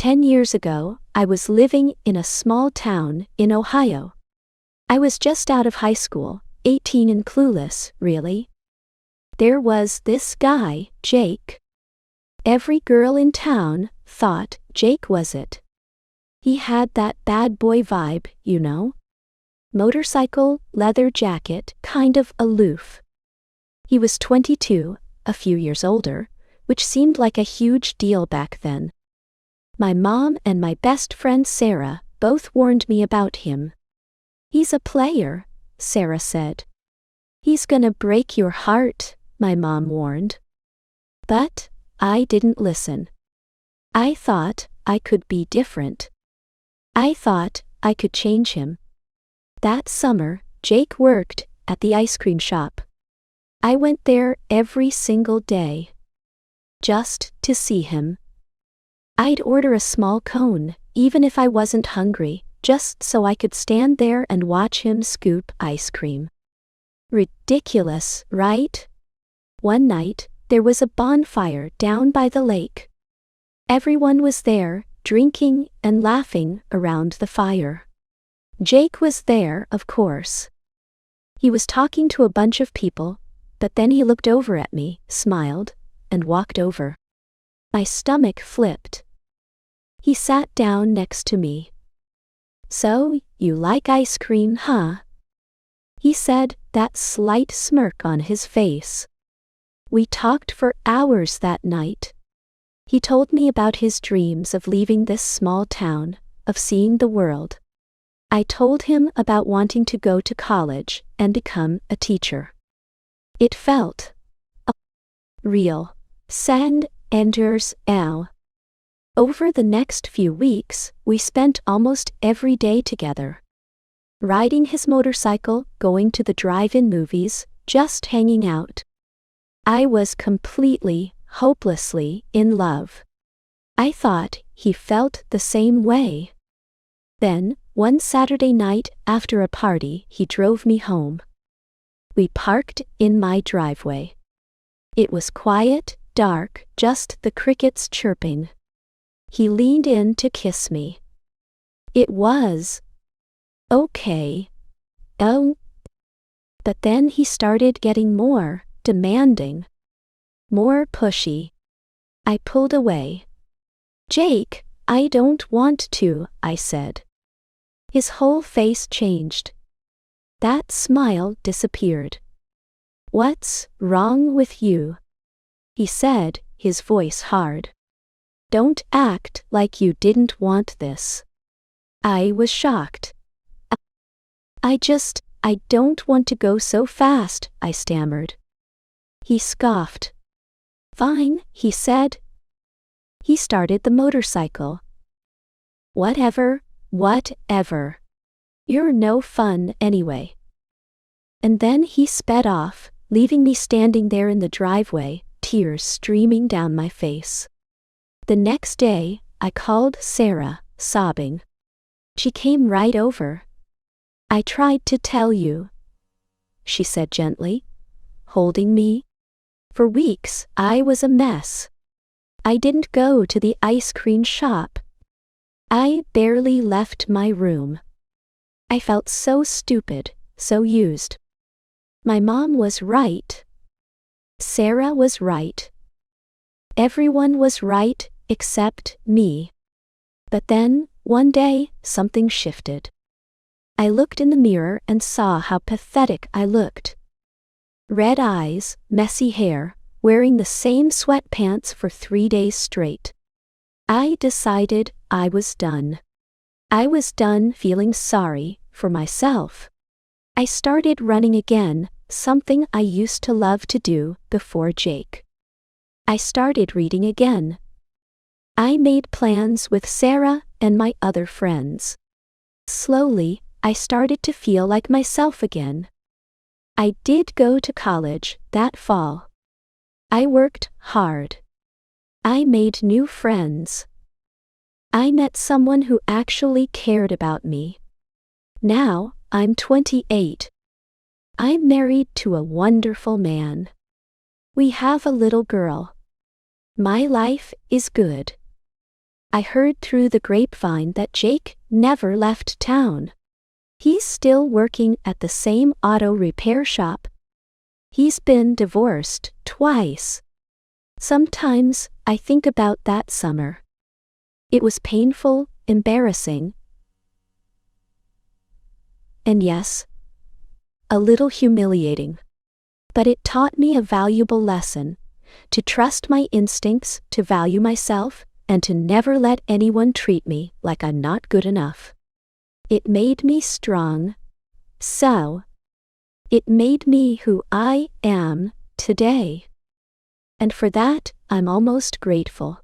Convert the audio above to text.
10 years ago, I was living in a small town in Ohio. I was just out of high school, 18 and clueless, really. There was this guy, Jake. Every girl in town thought Jake was it. He had that bad boy vibe, you know? Motorcycle, leather jacket, kind of aloof. He was 22, a few years older, which seemed like a huge deal back then. My mom and my best friend Sarah both warned me about him. "He's a player," Sarah said. "He's gonna break your heart," my mom warned. But I didn't listen. I thought I could be different. I thought I could change him. That summer, Jake worked at the ice cream shop. I went there every single day. Just to see him. I'd order a small cone, even if I wasn't hungry, just so I could stand there and watch him scoop ice cream. Ridiculous, right? One night, there was a bonfire down by the lake. Everyone was there, drinking and laughing around the fire. Jake was there, of course. He was talking to a bunch of people, but then he looked over at me, smiled, and walked over. My stomach flipped. He sat down next to me. "So, you like ice cream, huh?" He said, that slight smirk on his face. We talked for hours that night. He told me about his dreams of leaving this small town, of seeing the world. I told him about wanting to go to college and become a teacher. It felt real. Send enters L. Over the next few weeks, we spent almost every day together. Riding his motorcycle, going to the drive-in movies, just hanging out. I was completely, hopelessly in love. I thought he felt the same way. Then, one Saturday night after a party, he drove me home. We parked in my driveway. It was quiet, dark, just the crickets chirping. He leaned in to kiss me. It was okay. Oh. But then he started getting more demanding. More pushy. I pulled away. "Jake, I don't want to," I said. His whole face changed. That smile disappeared. "What's wrong with you?" he said, his voice hard. "Don't act like you didn't want this." I was shocked. I don't want to go so fast," I stammered. He scoffed. "Fine," he said. He started the motorcycle. Whatever. You're no fun anyway." And then he sped off, leaving me standing there in the driveway, tears streaming down my face. The next day, I called Sarah, sobbing. She came right over. "I tried to tell you," she said gently, holding me. For weeks, I was a mess. I didn't go to the ice cream shop. I barely left my room. I felt so stupid, so used. My mom was right. Sarah was right. Everyone was right except me. But then, one day, something shifted. I looked in the mirror and saw how pathetic I looked. Red eyes, messy hair, wearing the same sweatpants for 3 days straight. I decided I was done. I was done feeling sorry for myself. I started running again, something I used to love to do before Jake. I started reading again. I made plans with Sarah and my other friends. Slowly, I started to feel like myself again. I did go to college that fall. I worked hard. I made new friends. I met someone who actually cared about me. Now, I'm 28. I'm married to a wonderful man. We have a little girl. My life is good. I heard through the grapevine that Jake never left town. He's still working at the same auto repair shop. He's been divorced twice. Sometimes I think about that summer. It was painful, embarrassing, and yes, a little humiliating. But it taught me a valuable lesson: to trust my instincts, to value myself, and to never let anyone treat me like I'm not good enough. It made me strong. So, it made me who I am today. And for that, I'm almost grateful.